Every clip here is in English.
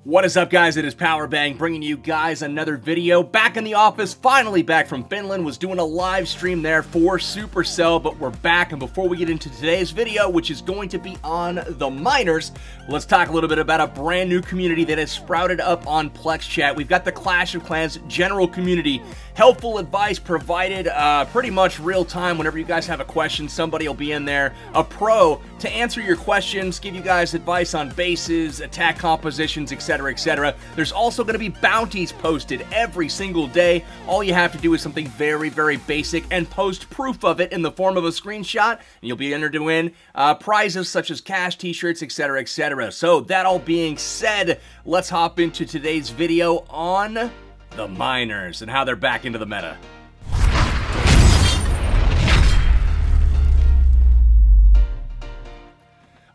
What is up, guys? It is Powerbang bringing you guys another video. Back in the office, finally back from Finland. Was doing a live stream there for Supercell, but we're back. And before we get into today's video, which is going to be on the miners, let's talk a little bit about a brand new community that has sprouted up on Plex Chat. We've got the Clash of Clans general community. Helpful advice provided pretty much real time. Whenever you guys have a question, somebody will be in there, a pro, to answer your questions, give you guys advice on bases, attack compositions, etc. etc. There's also going to be bounties posted every single day. All you have to do is something very, very basic and post proof of it in the form of a screenshot, and you'll be entered to win prizes such as cash, t-shirts, etc. etc. So that all being said, let's hop into today's video on the miners and how they're back into the meta.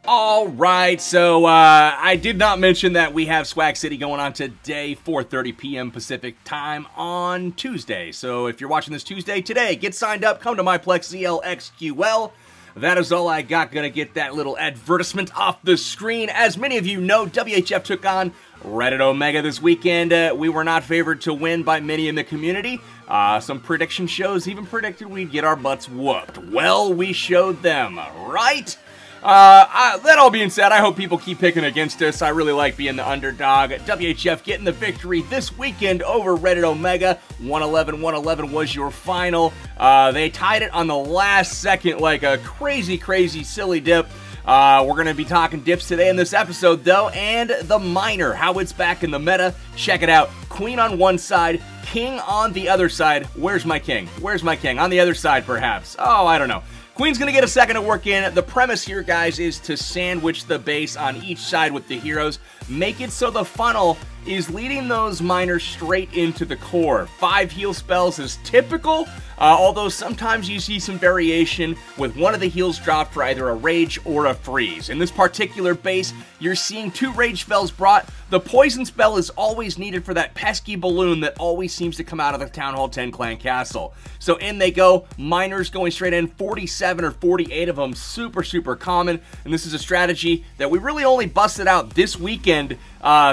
Alright, so I did not mention that we have Swag City going on today, 4:30 p.m. Pacific time on Tuesday. So if you're watching this Tuesday, today, get signed up, come to MyPlex ZLXQL. That is all I got. Gonna get that little advertisement off the screen. As many of you know, WHF took on Reddit Omega this weekend. We were not favored to win by many in the community. Some prediction shows even predicted we'd get our butts whooped. Well, we showed them, right? That all being said, I hope people keep picking against us. I really like being the underdog. WHF getting the victory this weekend over Reddit Omega. 111-111 was your final. They tied it on the last second like a crazy, crazy, silly dip. We're going to be talking dips today in this episode, though, and the miner, how it's back in the meta. Check it out. Queen on one side, king on the other side. Where's my king? Where's my king? On the other side, perhaps. Oh, I don't know. Queen's going to get a second to work in. The premise here, guys, is to sandwich the base on each side with the heroes. Make it so the funnel is leading those miners straight into the core. 5 heal spells is typical, although sometimes you see some variation with one of the heals dropped for either a rage or a freeze. In this particular base, you're seeing 2 rage spells brought. The poison spell is always needed for that pesky balloon that always seems to come out of the Town Hall 10 clan castle. So in they go, miners going straight in, 47 or 48 of them, super, super common. And this is a strategy that we really only busted out this weekend,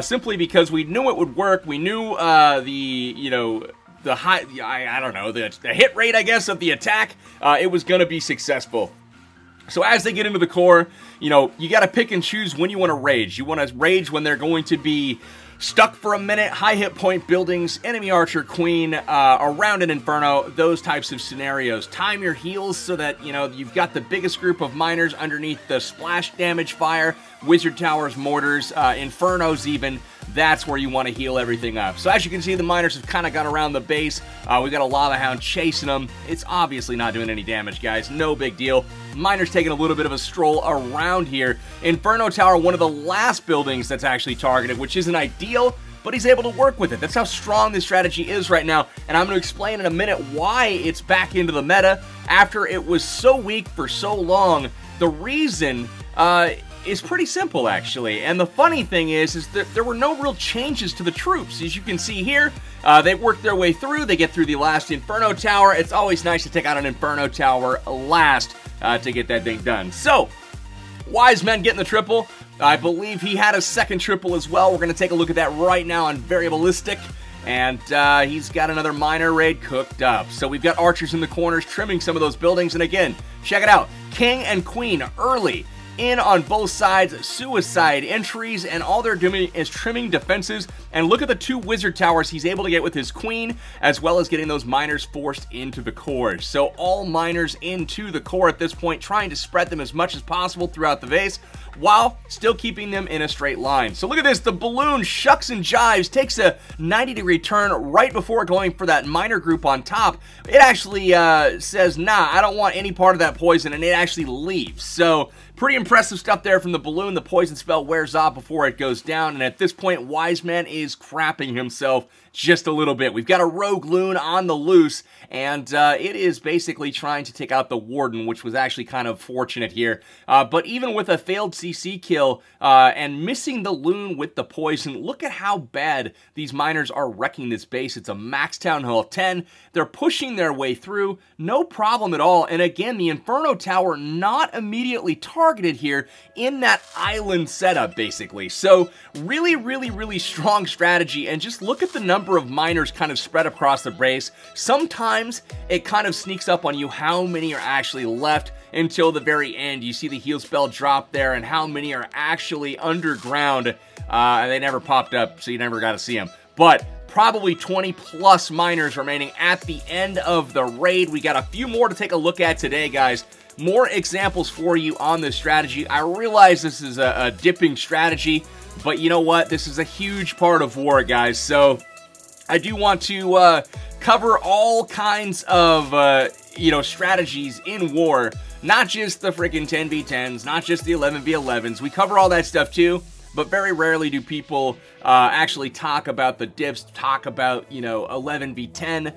simply because we knew it would work. We knew the high, I don't know, the hit rate, I guess, of the attack, it was going to be successful. So as they get into the core, you got to pick and choose when you want to rage. You want to rage when they're going to be stuck for a minute, high hit point buildings, enemy archer queen, around an inferno, those types of scenarios. Time your heals so that, you've got the biggest group of miners underneath the splash damage fire, wizard towers, mortars, infernos even. That's where you want to heal everything up. So as you can see, the miners have kind of got around the base. We got a lava hound chasing them. It's obviously not doing any damage, guys. No big deal. Miners taking a little bit of a stroll around here. Inferno Tower, one of the last buildings that's actually targeted, which isn't ideal, but he's able to work with it. That's how strong this strategy is right now, and I'm going to explain in a minute why it's back into the meta after it was so weak for so long. The reason is pretty simple, actually, and the funny thing is that there were no real changes to the troops. As you can see here, they worked their way through. They get through the last Inferno Tower. It's always nice to take out an Inferno Tower last to get that thing done. So, Wise Men getting the triple. I believe he had a second triple as well. We're going to take a look at that right now on Variableistic. And he's got another miner raid cooked up. So we've got archers in the corners trimming some of those buildings. And again, check it out. King and Queen early in on both sides, suicide entries, and all they're doing is trimming defenses. And look at the 2 wizard towers he's able to get with his queen, as well as getting those miners forced into the core. So all miners into the core at this point, trying to spread them as much as possible throughout the base, while still keeping them in a straight line. So look at this, the balloon shucks and jives, takes a 90-degree turn right before going for that miner group on top. It actually says, nah, I don't want any part of that poison, and it actually leaves. So pretty impressive stuff there from the balloon. The poison spell wears off before it goes down, and at this point, Wise Man is crapping himself just a little bit. We've got a rogue loon on the loose, and it is basically trying to take out the warden, which was actually kind of fortunate here. But even with a failed CC kill and missing the loon with the poison, look at how bad these miners are wrecking this base. It's a max Town Hall 10. They're pushing their way through, no problem at all. And again, the Inferno Tower not immediately targeted targeted here in that island setup, basically. So really strong strategy, and just look at the number of miners kind of spread across the base. Sometimes it kind of sneaks up on you how many are actually left until the very end. You see the heal spell drop there and how many are actually underground. And they never popped up, so you never got to see them. But probably 20 plus miners remaining at the end of the raid. We got a few more to take a look at today, guys. More examples for you on this strategy. I realize this is a dipping strategy, but you know what? This is a huge part of war, guys. So I do want to cover all kinds of, strategies in war. Not just the freaking 10v10s, not just the 11v11s. We cover all that stuff too. But very rarely do people actually talk about the dips, talk about, 11v10,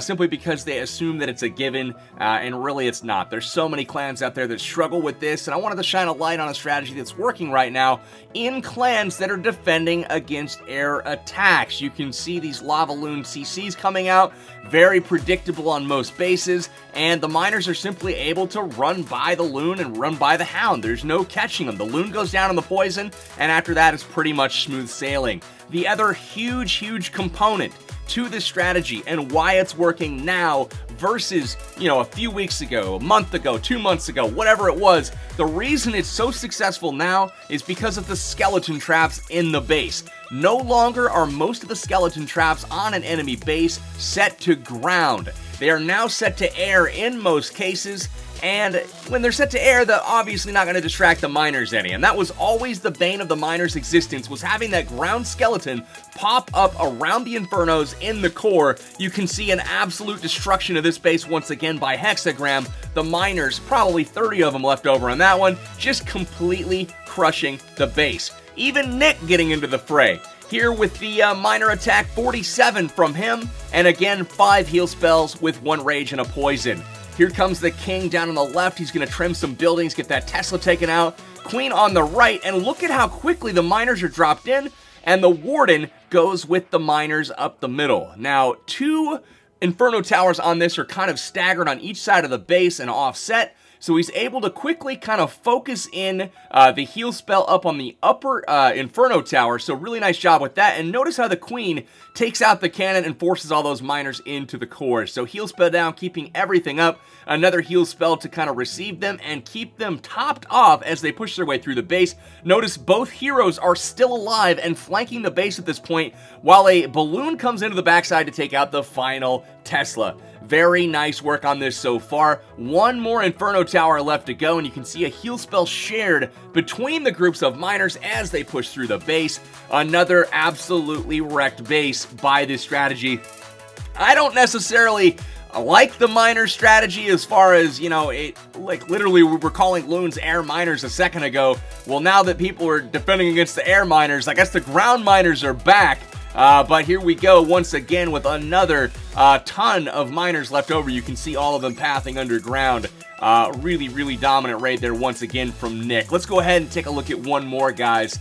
simply because they assume that it's a given, and really it's not. There's so many clans out there that struggle with this, and I wanted to shine a light on a strategy that's working right now in clans that are defending against air attacks. You can see these Lava Loon CCs coming out, very predictable on most bases, and the miners are simply able to run by the Loon and run by the Hound. There's no catching them. The Loon goes down on the poison, and after that, it's pretty much smooth sailing. The other huge component to this strategy and why it's working now versus, a few weeks ago, a month ago, 2 months ago, whatever it was, the reason it's so successful now is because of the skeleton traps in the base. No longer are most of the skeleton traps on an enemy base set to ground. They are now set to air in most cases, and when they're set to air, they're obviously not going to distract the miners any. And that was always the bane of the miners' existence, was having that ground skeleton pop up around the infernos in the core. You can see an absolute destruction of this base once again by Hexagram. The miners, probably 30 of them left over on that one, just completely crushing the base. Even Nick getting into the fray. Here with the miner attack, 47 from him, and again, 5 heal spells with 1 rage and a poison. Here comes the king down on the left. He's going to trim some buildings, get that Tesla taken out. Queen on the right, and look at how quickly the miners are dropped in, and the warden goes with the miners up the middle. Now, 2 Inferno towers on this are kind of staggered on each side of the base and offset, so he's able to quickly kind of focus in the heal spell up on the upper Inferno tower, so really nice job with that. And notice how the queen takes out the cannon and forces all those miners into the core. So heal spell down, keeping everything up. Another heal spell to kind of receive them and keep them topped off as they push their way through the base. Notice both heroes are still alive and flanking the base at this point, while a balloon comes into the backside to take out the final Tesla. Very nice work on this so far. 1 more Inferno tower left to go, and you can see a heal spell shared between the groups of miners as they push through the base. Another absolutely wrecked base by this strategy. I don't necessarily like the miner strategy as far as, literally we were calling loons air miners a second ago. Well, now that people are defending against the air miners, I guess the ground miners are back. But here we go once again with another ton of miners left over. You can see all of them pathing underground. Really dominant raid there once again from Nick. Let's go ahead and take a look at one more, guys.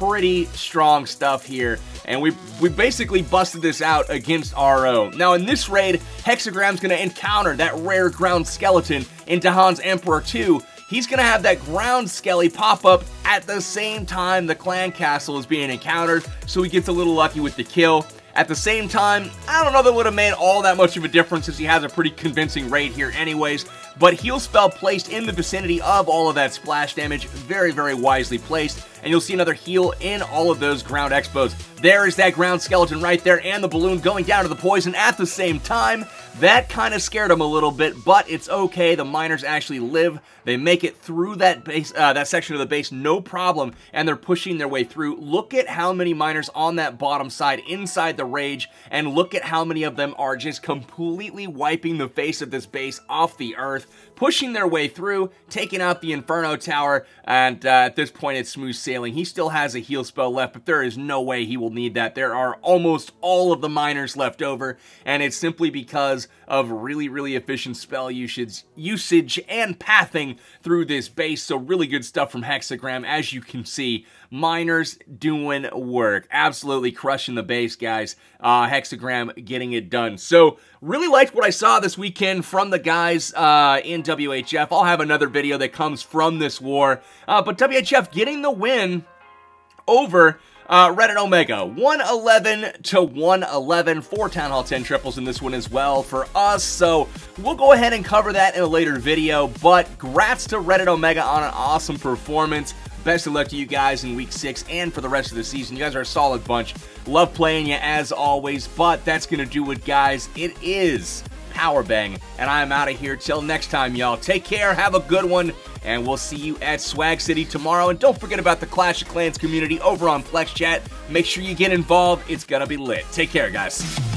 Pretty strong stuff here. And we basically busted this out against RO. Now in this raid, Hexagram's going to encounter that rare ground skeleton in Dahan's Emperor 2. He's going to have that ground skelly pop up at the same time the clan castle is being encountered, so he gets a little lucky with the kill. At the same time, I don't know that would have made all that much of a difference since he has a pretty convincing raid here anyways, but heal spell placed in the vicinity of all of that splash damage, very wisely placed, and you'll see another heal in all of those ground expos. There is that ground skeleton right there, and the balloon going down to the poison at the same time. That kind of scared him a little bit, but it's okay. The miners actually live. They make it through that base, that section of the base, no problem, and they're pushing their way through. Look at how many miners on that bottom side inside the rage, and look at how many of them are just completely wiping the face of this base off the earth, pushing their way through, taking out the Inferno Tower, and at this point it's smooth sailing. He still has a heal spell left, but there is no way he will need that. There are almost all of the miners left over, and it's simply because of really, really efficient spell usage and pathing through this base. So really good stuff from Hexagram. As you can see, miners doing work. Absolutely crushing the base, guys. Hexagram getting it done. So really liked what I saw this weekend from the guys in WHF. I'll have another video that comes from this war. But WHF getting the win over Reddit Omega. 111 to 111. 4 Town Hall 10 triples in this one as well for us. So we'll go ahead and cover that in a later video. But grats to Reddit Omega on an awesome performance. Best of luck to you guys in Week 6 and for the rest of the season. You guys are a solid bunch. Love playing you as always. But that's going to do it, guys. It is Powerbang, and I'm out of here. Till next time, y'all. Take care. Have a good one. And we'll see you at Swag City tomorrow. And don't forget about the Clash of Clans community over on Flex Chat. Make sure you get involved. It's going to be lit. Take care, guys.